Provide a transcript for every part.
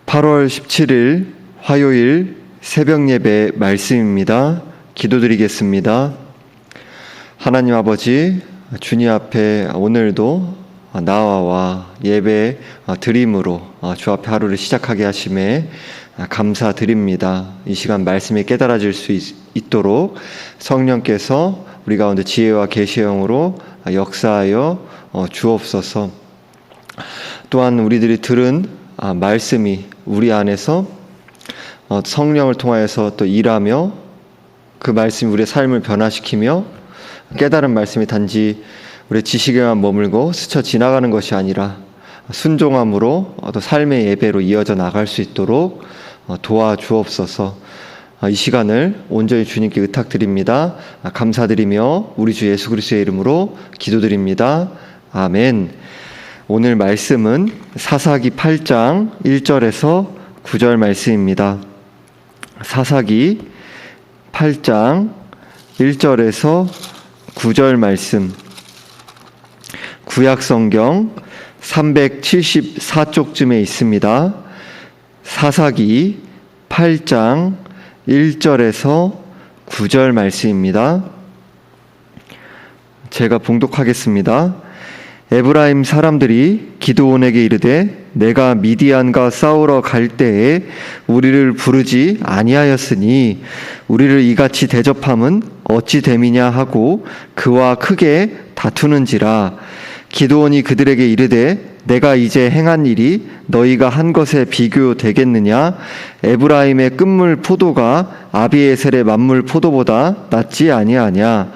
8월 17일 화요일 새벽 예배 말씀입니다. 기도드리겠습니다. 하나님 아버지, 주님 앞에 오늘도 나와 예배 드림으로 주 앞에 하루를 시작하게 하심에 감사드립니다. 이 시간 말씀이 깨달아질 수 있도록 성령께서 우리 가운데 지혜와 계시의 영으로 역사하여 주옵소서. 또한 우리들이 들은 말씀이 우리 안에서 성령을 통하여서 또 일하며 그 말씀이 우리의 삶을 변화시키며 깨달은 말씀이 단지 우리의 지식에만 머물고 스쳐 지나가는 것이 아니라 순종함으로 또 삶의 예배로 이어져 나갈 수 있도록 도와주옵소서. 이 시간을 온전히 주님께 의탁드립니다. 감사드리며 우리 주 예수 그리스도의 이름으로 기도드립니다. 아멘. 오늘 말씀은 사사기 8장 1절에서 9절 말씀입니다. 사사기 8장 1절에서 9절 말씀, 구약성경 374쪽쯤에 있습니다. 사사기 8장 1절에서 9절 말씀입니다. 제가 봉독하겠습니다. 에브라임 사람들이 기드온에게 이르되 내가 미디안과 싸우러 갈 때에 우리를 부르지 아니하였으니 우리를 이같이 대접함은 어찌 됨이냐 하고 그와 크게 다투는지라. 기드온이 그들에게 이르되 내가 이제 행한 일이 너희가 한 것에 비교되겠느냐? 에브라임의 끝물 포도가 아비에셀의 만물 포도보다 낫지 아니하냐?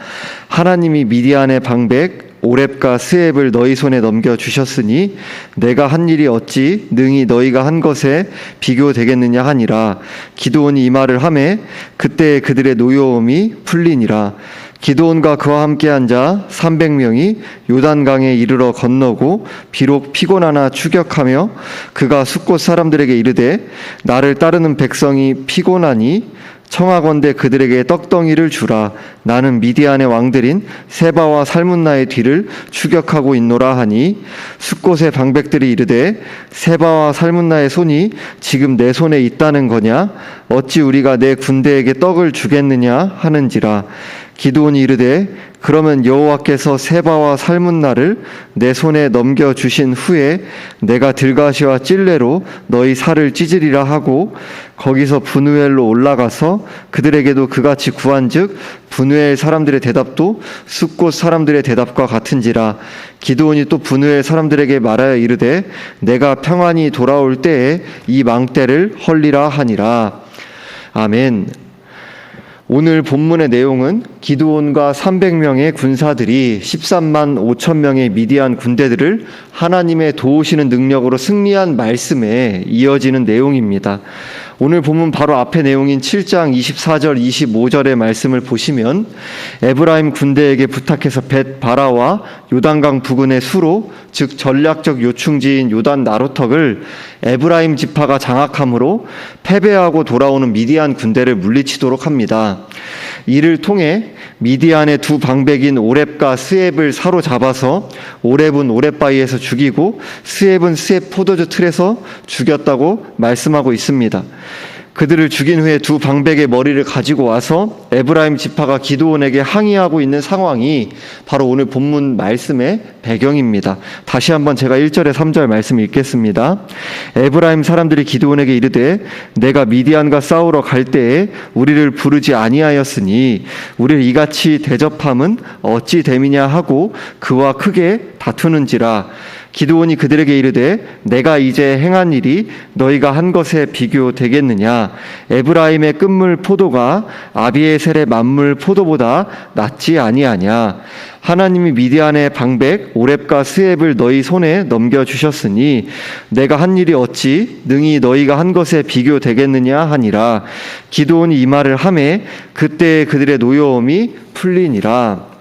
하나님이 미디안의 방백 오렙과 스앱을 너희 손에 넘겨주셨으니 내가 한 일이 어찌 능히 너희가 한 것에 비교되겠느냐 하니라. 기드온이 이 말을 하매 그때 그들의 노여움이 풀리니라. 기드온과 그와 함께한 자 300명이 요단강에 이르러 건너고 비록 피곤하나 추격하며 그가 숫곳 사람들에게 이르되 나를 따르는 백성이 피곤하니 청하건대 그들에게 떡덩이를 주라. 나는 미디안의 왕들인 세바와 살문나의 뒤를 추격하고 있노라 하니 숫곳의 방백들이 이르되 세바와 살문나의 손이 지금 내 손에 있다는 거냐? 어찌 우리가 내 군대에게 떡을 주겠느냐 하는지라. 기드온이 이르되 그러면 여호와께서 세바와 살문나를 내 손에 넘겨주신 후에 내가 들가시와 찔레로 너희 살을 찢으리라 하고 거기서 브누엘로 올라가서 그들에게도 그같이 구한즉 브누엘 사람들의 대답도 숫곳 사람들의 대답과 같은지라. 기드온이 또 브누엘 사람들에게 말하여 이르되 내가 평안히 돌아올 때에 이 망대를 헐리라 하니라. 아멘. 오늘 본문의 내용은 기드온과 300명의 군사들이 13만 5천 명의 미디안 군대들을 하나님의 도우시는 능력으로 승리한 말씀에 이어지는 내용입니다. 오늘 본문 바로 앞의 내용인 7장 24절 25절의 말씀을 보시면 에브라임 군대에게 부탁해서 벳 바라와 요단강 부근의 수로 즉 전략적 요충지인 요단 나루턱을 에브라임 지파가 장악함으로 패배하고 돌아오는 미디안 군대를 물리치도록 합니다. 이를 통해 미디안의 두 방백인 오렙과 스앱을 사로잡아서 오렙은 오렙바위에서 죽이고 스앱은 스앱 포도주 틀에서 죽였다고 말씀하고 있습니다. 그들을 죽인 후에 두 방백의 머리를 가지고 와서 에브라임 지파가 기드온에게 항의하고 있는 상황이 바로 오늘 본문 말씀의 배경입니다. 다시 한번 제가 1절에 3절 말씀 읽겠습니다. 에브라임 사람들이 기드온에게 이르되 내가 미디안과 싸우러 갈 때에 우리를 부르지 아니하였으니 우리를 이같이 대접함은 어찌 됨이냐 하고 그와 크게 다투는지라. 기드온이 그들에게 이르되 내가 이제 행한 일이 너희가 한 것에 비교되겠느냐? 에브라임의 끝물 포도가 아비에셀의 만물 포도보다 낫지 아니하냐? 하나님이 미디안의 방백 오렙과 스앱을 너희 손에 넘겨주셨으니 내가 한 일이 어찌 능히 너희가 한 것에 비교되겠느냐 하니라. 기드온이 이 말을 하매 그때 그들의 노여움이 풀리니라.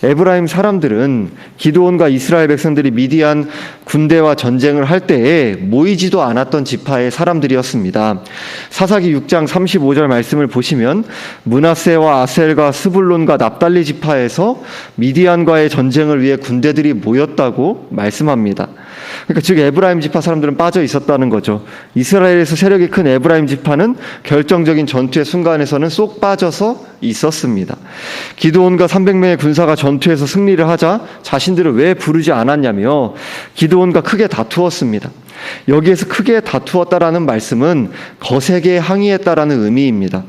에브라임 사람들은 기드온과 이스라엘 백성들이 미디안 군대와 전쟁을 할 때에 모이지도 않았던 지파의 사람들이었습니다. 사사기 6장 35절 말씀을 보시면 므낫세와 아셀과 스불론과 납달리 지파에서 미디안과의 전쟁을 위해 군대들이 모였다고 말씀합니다. 그러니까 즉 에브라임 지파 사람들은 빠져 있었다는 거죠. 이스라엘에서 세력이 큰 에브라임 지파는 결정적인 전투의 순간에서는 쏙 빠져서 있었습니다. 기드온과 300명의 군사가 전투에서 승리를 하자 자신들을 왜 부르지 않았냐며 기드온과 크게 다투었습니다. 여기에서 크게 다투었다라는 말씀은 거세게 항의했다라는 의미입니다.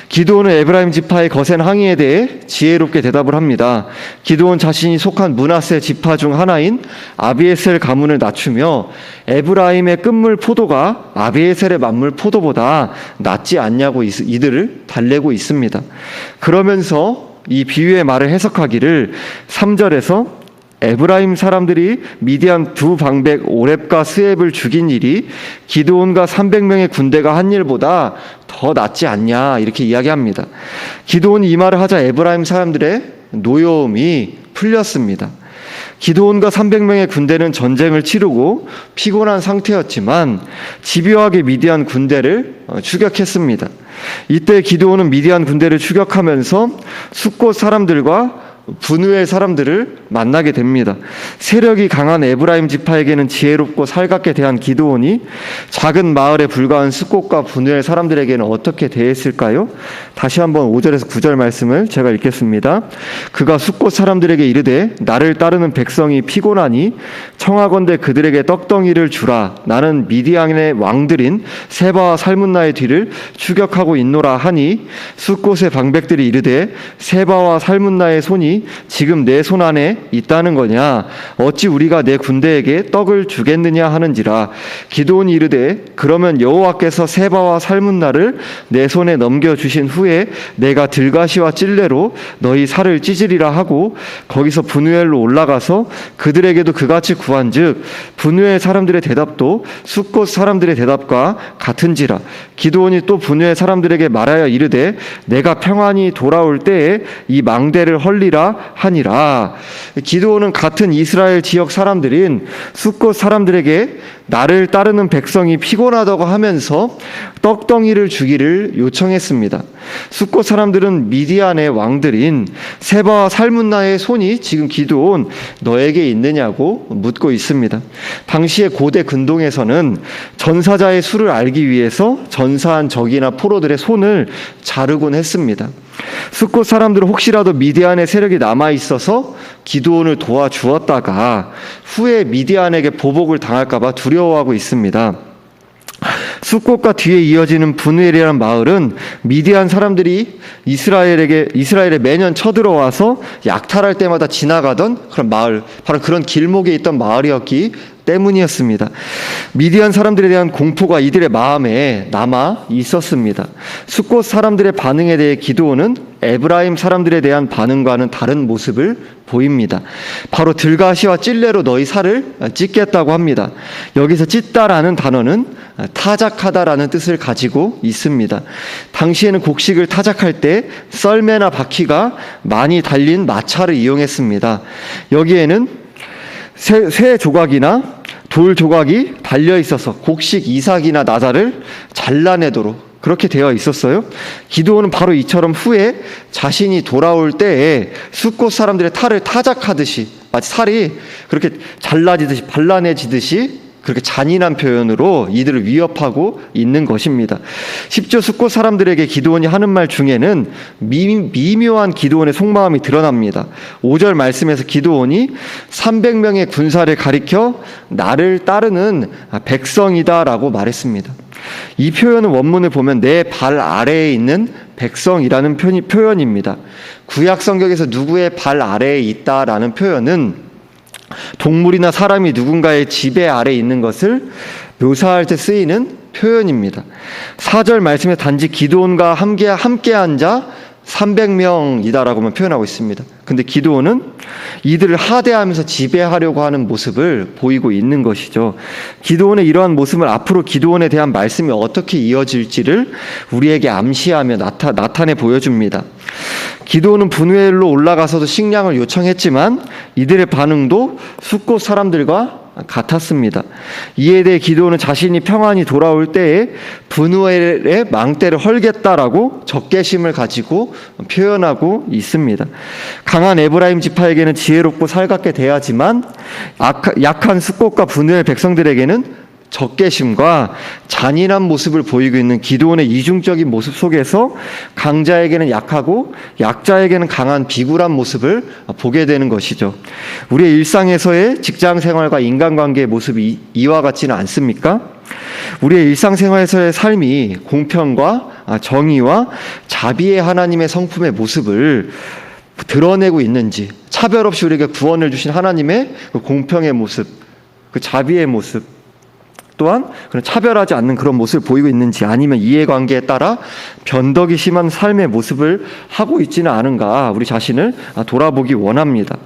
기드온은 에브라임 지파의 거센 항의에 대해 지혜롭게 대답을 합니다. 기드온 자신이 속한 므낫세 지파 중 하나인 아비에셀 가문을 낮추며 에브라임의 끝물 포도가 아비에셀의 만물 포도보다 낫지 않냐고 이들을 달래고 있습니다. 그러면서 이 비유의 말을 해석하기를 3절에서 에브라임 사람들이 미디안 두 방백 오렙과 스앱을 죽인 일이 기드온과 300명의 군대가 한 일보다 더 낫지 않냐 이렇게 이야기합니다. 기드온이 이 말을 하자 에브라임 사람들의 노여움이 풀렸습니다. 기드온과 300명의 군대는 전쟁을 치르고 피곤한 상태였지만 집요하게 미디안 군대를 추격했습니다. 이때 기드온은 미디안 군대를 추격하면서 숫곳 사람들과 분우엘 사람들을 만나게 됩니다. 세력이 강한 에브라임 지파에게는 지혜롭고 살갑게 대한 기드온이 작은 마을에 불과한 숫곳과 분우엘 사람들에게는 어떻게 대했을까요? 다시 한번 5절에서 9절 말씀을 제가 읽겠습니다. 그가 숫곳 사람들에게 이르되 나를 따르는 백성이 피곤하니 청하건대 그들에게 떡덩이를 주라. 나는 미디안의 왕들인 세바와 살문나의 뒤를 추격하고 있노라 하니 숫곳의 방백들이 이르되 세바와 살문나의 손이 지금 내 손 안에 있다는 거냐? 어찌 우리가 내 군대에게 떡을 주겠느냐 하는지라. 기드온이 이르되 그러면 여호와께서 세바와 살문나를 내 손에 넘겨주신 후에 내가 들가시와 찔레로 너희 살을 찢으리라 하고 거기서 분우엘로 올라가서 그들에게도 그같이 구한즉 분우엘 사람들의 대답도 숫곳 사람들의 대답과 같은지라. 기드온이 또 분우엘 사람들에게 말하여 이르되 내가 평안히 돌아올 때에 이 망대를 헐리라 하니라. 기드온은 같은 이스라엘 지역 사람들인 숫곳 사람들에게 나를 따르는 백성이 피곤하다고 하면서 떡덩이를 주기를 요청했습니다. 숫곳 사람들은 미디안의 왕들인 세바와 살문나의 손이 지금 기드온 너에게 있느냐고 묻고 있습니다. 당시의 고대 근동에서는 전사자의 수를 알기 위해서 전사한 적이나 포로들의 손을 자르곤 했습니다. 숫곳 사람들은 혹시라도 미디안의 세력이 남아있어서 기드온을 도와주었다가 후에 미디안에게 보복을 당할까봐 두려워하고 있습니다. 숫곳과 뒤에 이어지는 분우엘이라는 마을은 미디안 사람들이 이스라엘에 매년 쳐들어와서 약탈할 때마다 지나가던 그런 마을, 바로 그런 길목에 있던 마을이었기 때문이었습니다. 미디안 사람들에 대한 공포가 이들의 마음에 남아 있었습니다. 숫곳 사람들의 반응에 대해 기드온은 에브라임 사람들에 대한 반응과는 다른 모습을 보입니다. 바로 들가시와 찔레로 너희 살을 찢겠다고 합니다. 여기서 찢다라는 단어는 타작하다라는 뜻을 가지고 있습니다. 당시에는 곡식을 타작할 때 썰매나 바퀴가 많이 달린 마차를 이용했습니다. 여기에는 쇠 조각이나 돌 조각이 달려 있어서 곡식 이삭이나 나사를 잘라내도록 그렇게 되어 있었어요. 기드온은 바로 이처럼 후에 자신이 돌아올 때에 숫곳 사람들의 탈을 타작하듯이 마치 살이 그렇게 잘라지듯이 발라내지듯이 그렇게 잔인한 표현으로 이들을 위협하고 있는 것입니다. 10조 숫곳 사람들에게 기드온이 하는 말 중에는 미묘한 기드온의 속마음이 드러납니다. 5절 말씀에서 기드온이 300명의 군사를 가리켜 나를 따르는 백성이다라고 말했습니다. 이 표현은 원문을 보면 내 발 아래에 있는 백성이라는 표현입니다. 구약 성경에서 누구의 발 아래에 있다라는 표현은 동물이나 사람이 누군가의 지배 아래에 있는 것을 묘사할 때 쓰이는 표현입니다. 4절 말씀에 단지 기드온과 함께 앉아 300명이다라고만 표현하고 있습니다. 근데 기드온은 이들을 하대하면서 지배하려고 하는 모습을 보이고 있는 것이죠. 기드온의 이러한 모습을 앞으로 기드온에 대한 말씀이 어떻게 이어질지를 우리에게 암시하며 나타내 보여줍니다. 기드온은 분우엘로 올라가서도 식량을 요청했지만 이들의 반응도 숫곳 사람들과 같았습니다. 이에 대해 기드온은 자신이 평안히 돌아올 때에 분우엘의 망대를 헐겠다라고 적개심을 가지고 표현하고 있습니다. 강한 에브라임 지파에게는 지혜롭고 살갑게 대하지만 약한 숫곳과 분우엘 백성들에게는 적개심과 잔인한 모습을 보이고 있는 기드온의 이중적인 모습 속에서 강자에게는 약하고 약자에게는 강한 비굴한 모습을 보게 되는 것이죠. 우리의 일상에서의 직장 생활과 인간관계의 모습이 이와 같지는 않습니까? 우리의 일상생활에서의 삶이 공평과 정의와 자비의 하나님의 성품의 모습을 드러내고 있는지, 차별 없이 우리에게 구원을 주신 하나님의 그 공평의 모습, 그 자비의 모습, 또한 그런 차별하지 않는 그런 모습을 보이고 있는지, 아니면 이해관계에 따라 변덕이 심한 삶의 모습을 하고 있지는 않은가, 우리 자신을 돌아보기 원합니다.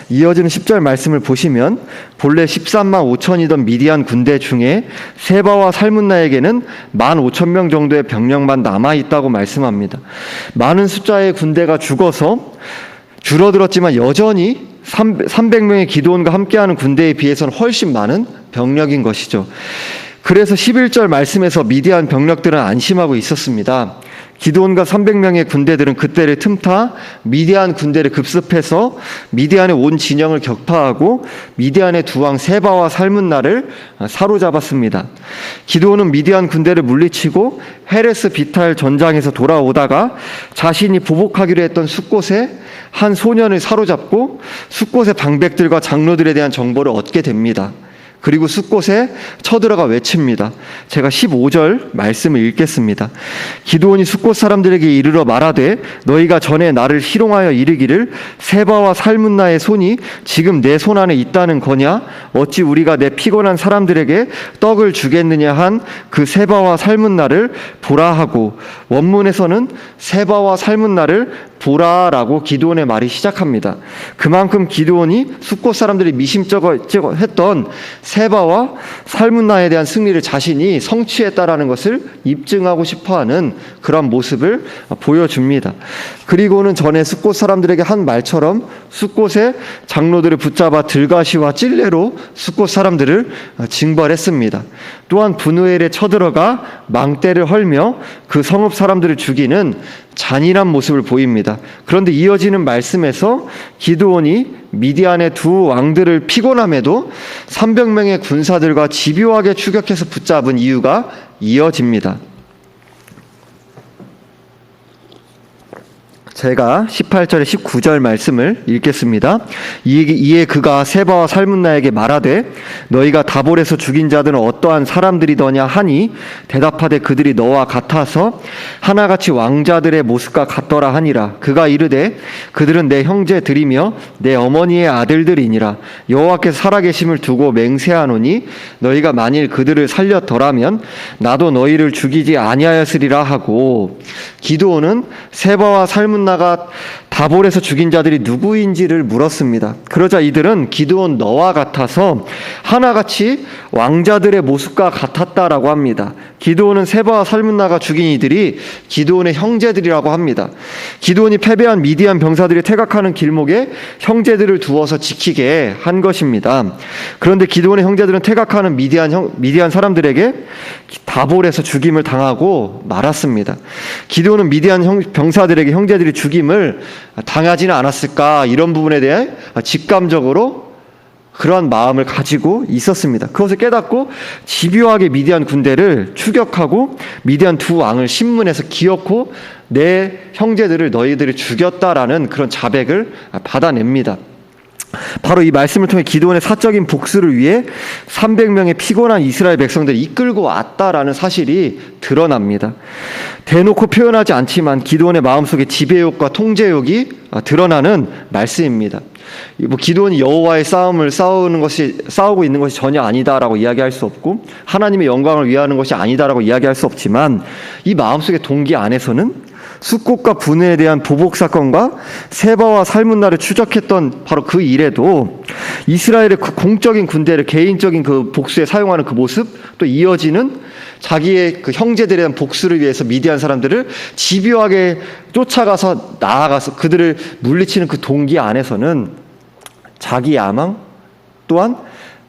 이어지는 10절 말씀을 보시면 본래 13만 5천이던 미디안 군대 중에 세바와 살문나에게는 15,000명 정도의 병력만 남아있다고 말씀합니다. 많은 숫자의 군대가 죽어서 줄어들었지만 여전히 300명의 기드온과 함께하는 군대에 비해서는 훨씬 많은 병력인 것이죠. 그래서 11절 말씀에서 미디안 병력들은 안심하고 있었습니다. 기드온과 300명의 군대들은 그때를 틈타 미디안 군대를 급습해서 미디안의 온 진영을 격파하고 미디안의 두 왕 세바와 살문나를 사로잡았습니다. 기드온은 미디안 군대를 물리치고 헤레스 비탈 전장에서 돌아오다가 자신이 보복하기로 했던 숫곳에 한 소년을 사로잡고 숫곳의 방백들과 장로들에 대한 정보를 얻게 됩니다. 그리고 숫곳에 쳐들어가 외칩니다. 제가 15절 말씀을 읽겠습니다. 기드온이 숫곳 사람들에게 이르러 말하되 너희가 전에 나를 희롱하여 이르기를 세바와 살문나의 손이 지금 내 손 안에 있다는 거냐? 어찌 우리가 내 피곤한 사람들에게 떡을 주겠느냐 한 그 세바와 살문나를 보라 하고, 원문에서는 세바와 살문나를 보라라고 기드온의 말이 시작합니다. 그만큼 기드온이 숫곳 사람들이 미심쩍어했던 세바와 살문나에 대한 승리를 자신이 성취했다라는 것을 입증하고 싶어하는 그런 모습을 보여줍니다. 그리고는 전에 숫곳 사람들에게 한 말처럼 숫곳의 장로들을 붙잡아 들가시와 찔레로 숫곳 사람들을 징벌했습니다. 또한 분우엘에 쳐들어가 망대를 헐며 그 성읍 사람들을 죽이는 잔인한 모습을 보입니다. 그런데 이어지는 말씀에서 기드온이 미디안의 두 왕들을 피곤함에도 300명의 군사들과 집요하게 추격해서 붙잡은 이유가 이어집니다. 제가 18절에 19절 말씀을 읽겠습니다. 이에 그가 세바와 살문나에게 말하되 너희가 다볼에서 죽인 자들은 어떠한 사람들이더냐 하니 대답하되 그들이 너와 같아서 하나같이 왕자들의 모습과 같더라 하니라. 그가 이르되 그들은 내 형제들이며 내 어머니의 아들들이니라. 여호와께서 살아계심을 두고 맹세하노니 너희가 만일 그들을 살렸더라면 나도 너희를 죽이지 아니하였으리라 하고, 기드온은 세바와 살문나가 다볼에서 죽인 자들이 누구인지를 물었습니다. 그러자 이들은 기드온 너와 같아서 하나같이 왕자들의 모습과 같았다라고 합니다. 기드온은 세바와 살문나가 죽인 이들이 기드온의 형제들이라고 합니다. 기드온이 패배한 미디안 병사들이 퇴각하는 길목에 형제들을 두어서 지키게 한 것입니다. 그런데 기드온의 형제들은 퇴각하는 미디안 사람들에게 다볼에서 죽임을 당하고 말았습니다. 기드온은 미디안 병사들에게 형제들이 죽임을 당하지는 않았을까, 이런 부분에 대해 직감적으로 그러한 마음을 가지고 있었습니다. 그것을 깨닫고 집요하게 미디안 군대를 추격하고 미디안 두 왕을 신문해서 기어코 내 형제들을 너희들이 죽였다라는 그런 자백을 받아냅니다. 바로 이 말씀을 통해 기드온의 사적인 복수를 위해 300명의 피곤한 이스라엘 백성들을 이끌고 왔다라는 사실이 드러납니다. 대놓고 표현하지 않지만 기드온의 마음속에 지배욕과 통제욕이 드러나는 말씀입니다. 기드온이 여호와의 싸움을 싸우고 있는 것이 전혀 아니다라고 이야기할 수 없고 하나님의 영광을 위하는 것이 아니다라고 이야기할 수 없지만, 이 마음속의 동기 안에서는 숫곳과 분해에 대한 보복 사건과 세바와 살문나를 추적했던 바로 그 일에도 이스라엘의 그 공적인 군대를 개인적인 그 복수에 사용하는 그 모습, 또 이어지는 자기의 그 형제들에 대한 복수를 위해서 미디안 사람들을 집요하게 쫓아가서 나아가서 그들을 물리치는 그 동기 안에서는 자기 야망, 또한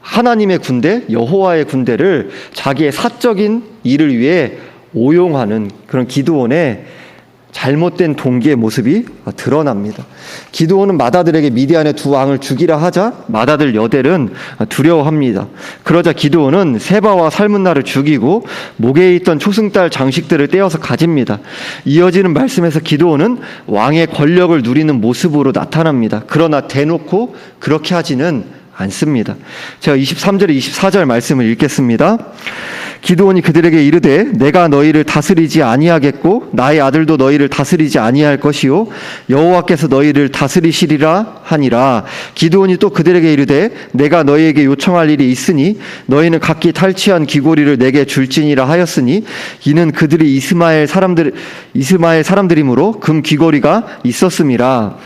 하나님의 군대, 여호와의 군대를 자기의 사적인 일을 위해 오용하는 그런 기드온의 잘못된 동기의 모습이 드러납니다. 기드온은 맏아들에게 미디안의 두 왕을 죽이라 하자 맏아들 여델은 두려워합니다. 그러자 기드온은 세바와 살문나를 죽이고 목에 있던 초승달 장식들을 떼어서 가집니다. 이어지는 말씀에서 기드온은 왕의 권력을 누리는 모습으로 나타납니다. 그러나 대놓고 그렇게 하지는 않습니다. 제가 23절 24절 말씀을 읽겠습니다. 기드온이 그들에게 이르되 내가 너희를 다스리지 아니하겠고 나의 아들도 너희를 다스리지 아니할 것이요 여호와께서 너희를 다스리시리라 하니라. 기드온이 또 그들에게 이르되 내가 너희에게 요청할 일이 있으니 너희는 각기 탈취한 귀고리를 내게 줄지니라 하였으니 이는 그들이 이스마엘 사람들이므로 금 귀고리가 있었음이라.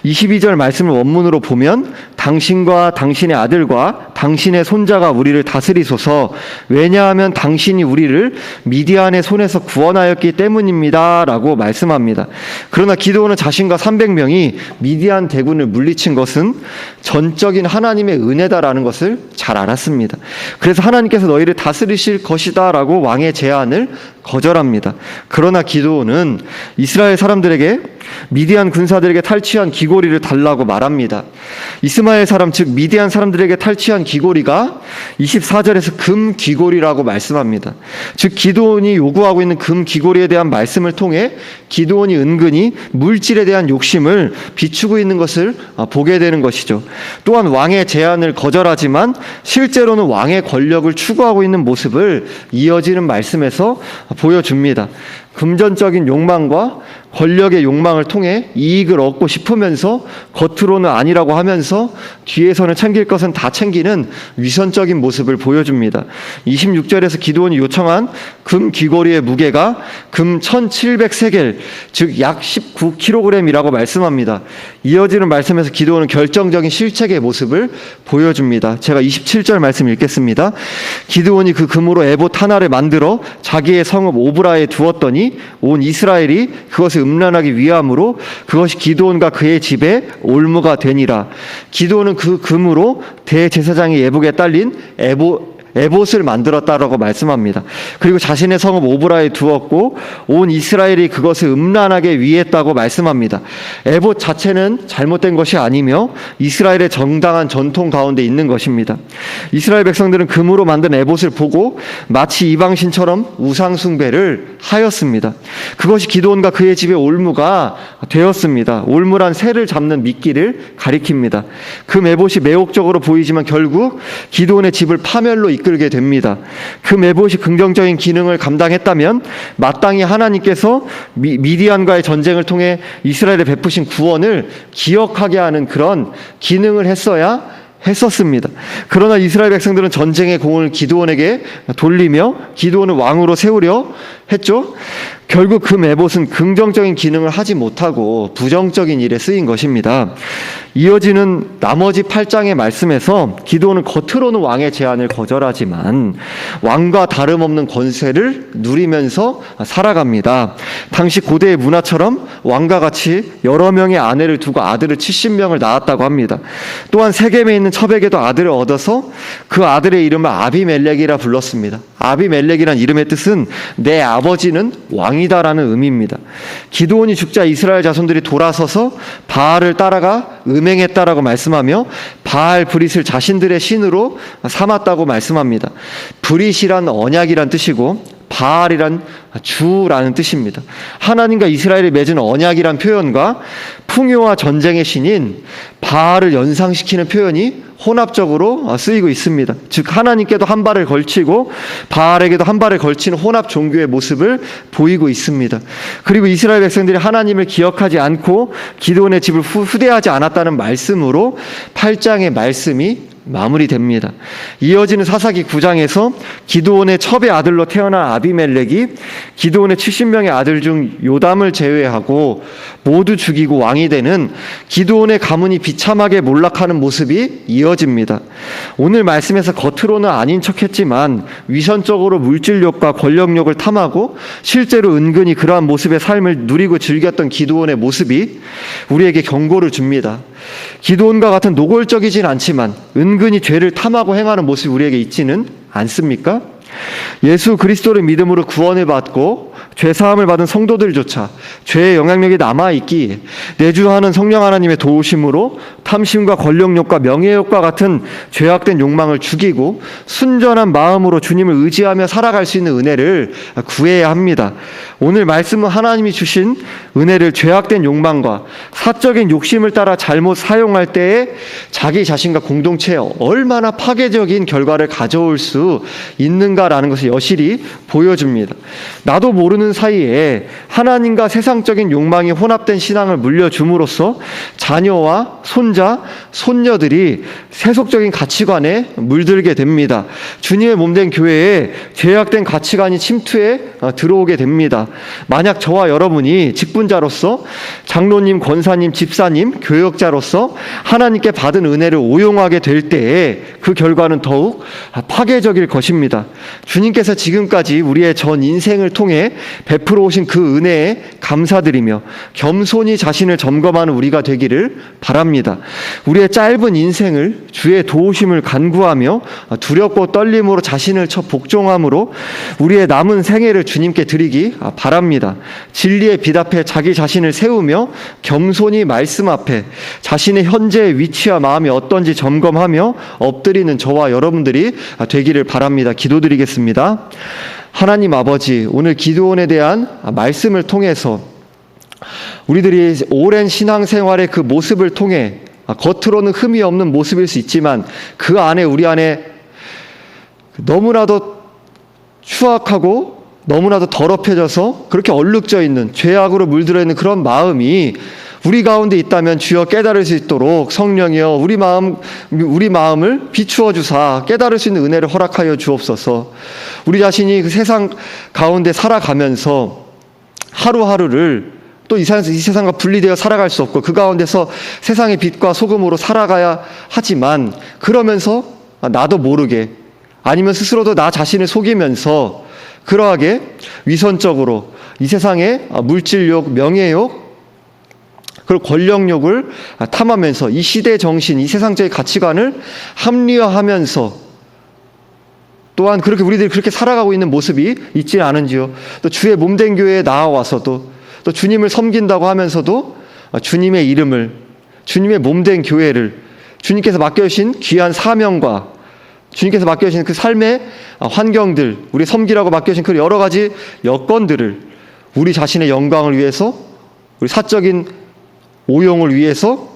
22절 말씀을 원문으로 보면 당신과 당신의 아들과 당신의 손자가 우리를 다스리소서. 왜냐하면 당신이 우리를 미디안의 손에서 구원하였기 때문입니다 라고 말씀합니다. 그러나 기드온은 자신과 300명이 미디안 대군을 물리친 것은 전적인 하나님의 은혜다라는 것을 잘 알았습니다. 그래서 하나님께서 너희를 다스리실 것이다 라고 왕의 제안을 거절합니다. 그러나 기드온은 이스라엘 사람들에게 미디안 군사들에게 탈취한 귀고리를 달라고 말합니다. 이스마엘 사람 즉 미디안 사람들에게 탈취한 귀고리가 24절에서 금 귀고리라고 말씀합니다. 즉 기드온이 요구하고 있는 금 귀고리에 대한 말씀을 통해 기드온이 은근히 물질에 대한 욕심을 비추고 있는 것을 보게 되는 것이죠. 또한 왕의 제안을 거절하지만 실제로는 왕의 권력을 추구하고 있는 모습을 이어지는 말씀에서 보여줍니다. 금전적인 욕망과 권력의 욕망을 통해 이익을 얻고 싶으면서 겉으로는 아니라고 하면서 뒤에서는 챙길 것은 다 챙기는 위선적인 모습을 보여줍니다. 26절에서 기드온이 요청한 금 귀고리의 무게가 금 1700세겔 즉 약 19kg이라고 말씀합니다. 이어지는 말씀에서 기드온은 결정적인 실책의 모습을 보여줍니다. 제가 27절 말씀 읽겠습니다. 기드온이 그 금으로 에봇 하나를 만들어 자기의 성읍 오브라에 두었더니 온 이스라엘이 그것을 음란하기 위함으로 그것이 기드온과 그의 집에 올무가 되니라. 기드온은 그 금으로 대제사장의 예복에 딸린 에봇을 만들었다라고 말씀합니다. 그리고 자신의 성읍 오브라에 두었고 온 이스라엘이 그것을 음란하게 위했다고 말씀합니다. 에봇 자체는 잘못된 것이 아니며 이스라엘의 정당한 전통 가운데 있는 것입니다. 이스라엘 백성들은 금으로 만든 에봇을 보고 마치 이방신처럼 우상 숭배를 하였습니다. 그것이 기드온과 그의 집의 올무가 되었습니다. 올무란 새를 잡는 미끼를 가리킵니다. 금 에봇이 매혹적으로 보이지만 결국 기드온의 집을 파멸로 이끌게 됩니다. 그 에봇이 긍정적인 기능을 감당했다면 마땅히 하나님께서 미디안과의 전쟁을 통해 이스라엘에 베푸신 구원을 기억하게 하는 그런 기능을 했었습니다. 그러나 이스라엘 백성들은 전쟁의 공을 기드온에게 돌리며 기드온을 왕으로 세우려 했죠. 결국 그 에봇은 긍정적인 기능을 하지 못하고 부정적인 일에 쓰인 것입니다. 이어지는 나머지 8장의 말씀에서 기드온은 겉으로는 왕의 제안을 거절하지만 왕과 다름없는 권세를 누리면서 살아갑니다. 당시 고대의 문화처럼 왕과 같이 여러 명의 아내를 두고 아들을 70명을 낳았다고 합니다. 또한 세겜에 있는 첩에게도 아들을 얻어서 그 아들의 이름을 아비멜렉이라 불렀습니다. 아비멜렉이란 이름의 뜻은 내 아버지는 왕이다라는 의미입니다. 기드온이 죽자 이스라엘 자손들이 돌아서서 바알을 따라가 음행했다라고 말씀하며 바알 브릿을 자신들의 신으로 삼았다고 말씀합니다. 브릿이란 언약이란 뜻이고 바알이란 주라는 뜻입니다. 하나님과 이스라엘이 맺은 언약이란 표현과 풍요와 전쟁의 신인 바알을 연상시키는 표현이 혼합적으로 쓰이고 있습니다. 즉 하나님께도 한 발을 걸치고 바알에게도 한 발을 걸치는 혼합 종교의 모습을 보이고 있습니다. 그리고 이스라엘 백성들이 하나님을 기억하지 않고 기드온의 집을 후대하지 않았다는 말씀으로 8장의 말씀이 마무리됩니다. 이어지는 사사기 9장에서 기드온의 첩의 아들로 태어난 아비멜렉이 기드온의 70명의 아들 중 요담을 제외하고 모두 죽이고 왕이 되는 기드온의 가문이 비참하게 몰락하는 모습이 이어집니다. 오늘 말씀에서 겉으로는 아닌 척했지만 위선적으로 물질욕과 권력욕을 탐하고 실제로 은근히 그러한 모습의 삶을 누리고 즐겼던 기드온의 모습이 우리에게 경고를 줍니다. 기드온과 같은 노골적이진 않지만 은근히 죄를 탐하고 행하는 모습이 우리에게 있지는 않습니까? 예수 그리스도를 믿음으로 구원을 받고 죄사함을 받은 성도들조차 죄의 영향력이 남아있기에 내주하는 성령 하나님의 도우심으로 탐심과 권력욕과 명예욕과 같은 죄악된 욕망을 죽이고 순전한 마음으로 주님을 의지하며 살아갈 수 있는 은혜를 구해야 합니다. 오늘 말씀은 하나님이 주신 은혜를 죄악된 욕망과 사적인 욕심을 따라 잘못 사용할 때에 자기 자신과 공동체에 얼마나 파괴적인 결과를 가져올 수 있는가라는 것을 여실히 보여줍니다. 나도 모르는 사이에 하나님과 세상적인 욕망이 혼합된 신앙을 물려줌으로써 자녀와 손자, 손녀들이 세속적인 가치관에 물들게 됩니다. 주님의 몸된 교회에 죄악된 가치관이 침투해 들어오게 됩니다. 만약 저와 여러분이 직분자로서 장로님, 권사님, 집사님, 교역자로서 하나님께 받은 은혜를 오용하게 될 때에 그 결과는 더욱 파괴적일 것입니다. 주님께서 지금까지 우리의 전 인생을 통해 베풀어 오신 그 은혜에 감사드리며 겸손히 자신을 점검하는 우리가 되기를 바랍니다. 우리의 짧은 인생을 주의 도우심을 간구하며 두렵고 떨림으로 자신을 복종함으로 우리의 남은 생애를 주님께 드리기 바랍니다. 진리의 빛 앞에 자기 자신을 세우며 겸손히 말씀 앞에 자신의 현재의 위치와 마음이 어떤지 점검하며 엎드리는 저와 여러분들이 되기를 바랍니다. 기도드리겠습니다. 하나님 아버지, 오늘 기드온에 대한 말씀을 통해서 우리들이 오랜 신앙생활의 그 모습을 통해 겉으로는 흠이 없는 모습일 수 있지만 그 안에 우리 안에 너무나도 추악하고 너무나도 더럽혀져서 그렇게 얼룩져 있는 죄악으로 물들어 있는 그런 마음이 우리 가운데 있다면 주여 깨달을 수 있도록 성령이여 우리 마음을 비추어 주사 깨달을 수 있는 은혜를 허락하여 주옵소서. 우리 자신이 그 세상 가운데 살아가면서 하루하루를 또 이 세상과 분리되어 살아갈 수 없고 그 가운데서 세상의 빛과 소금으로 살아가야 하지만 그러면서 나도 모르게 아니면 스스로도 나 자신을 속이면서 그러하게 위선적으로 이 세상의 물질욕, 명예욕 그리고 권력욕을 탐하면서 이 시대의 정신, 이 세상적인 가치관을 합리화하면서 또한 그렇게 우리들이 그렇게 살아가고 있는 모습이 있지 않은지요. 또 주의 몸된 교회에 나와와서도 또 주님을 섬긴다고 하면서도 주님의 이름을, 주님의 몸된 교회를 주님께서 맡겨주신 귀한 사명과 주님께서 맡겨주신 그 삶의 환경들, 우리 섬기라고 맡겨주신 그 여러 가지 여건들을 우리 자신의 영광을 위해서, 우리 사적인 오용을 위해서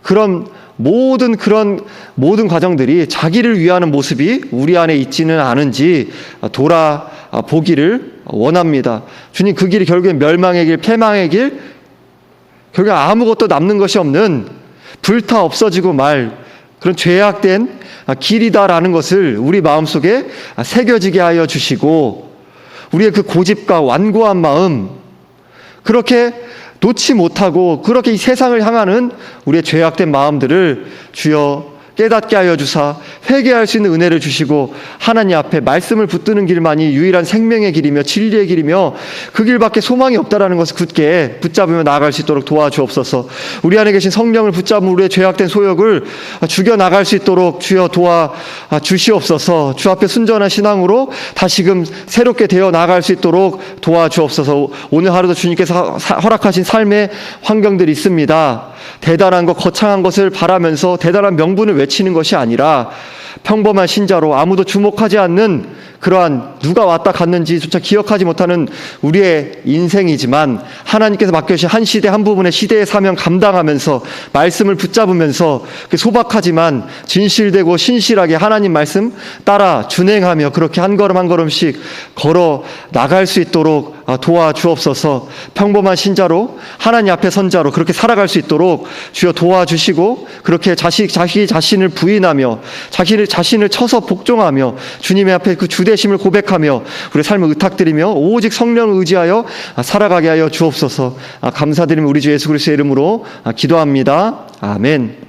그런 모든 과정들이 자기를 위하는 모습이 우리 안에 있지는 않은지 돌아보기를 원합니다. 주님, 그 길이 결국엔 멸망의 길, 패망의 길, 결국 아무것도 남는 것이 없는 불타 없어지고 말 그런 죄악된 길이다라는 것을 우리 마음속에 새겨지게 하여 주시고 우리의 그 고집과 완고한 마음 그렇게 놓지 못하고 그렇게 이 세상을 향하는 우리의 죄악된 마음들을 주여 깨닫게 하여 주사 회개할 수 있는 은혜를 주시고 하나님 앞에 말씀을 붙드는 길만이 유일한 생명의 길이며 진리의 길이며 그 길밖에 소망이 없다라는 것을 굳게 붙잡으며 나아갈 수 있도록 도와주옵소서. 우리 안에 계신 성령을 붙잡으면 우리의 죄악된 소욕을 죽여나갈 수 있도록 주여 도와주시옵소서. 주 앞에 순전한 신앙으로 다시금 새롭게 되어 나아갈 수 있도록 도와주옵소서. 오늘 하루도 주님께서 허락하신 삶의 환경들이 있습니다. 대단한 것, 거창한 것을 바라면서 대단한 명분을 외치는 것이 아니라 평범한 신자로 아무도 주목하지 않는 그러한 누가 왔다 갔는지조차 기억하지 못하는 우리의 인생이지만 하나님께서 맡겨주신 한 시대 한 부분의 시대의 사명 감당하면서 말씀을 붙잡으면서 소박하지만 진실되고 신실하게 하나님 말씀 따라 준행하며 그렇게 한 걸음 한 걸음씩 걸어 나갈 수 있도록 도와주옵소서. 평범한 신자로 하나님 앞에 선자로 그렇게 살아갈 수 있도록 주여 도와주시고 그렇게 자기 자신을 부인하며 자신을 쳐서 복종하며 주님의 앞에 그 주된 주되심을 고백하며 우리 삶을 의탁드리며 오직 성령을 의지하여 살아가게 하여 주옵소서. 감사드리며 우리 주 예수 그리스도의 이름으로 기도합니다. 아멘.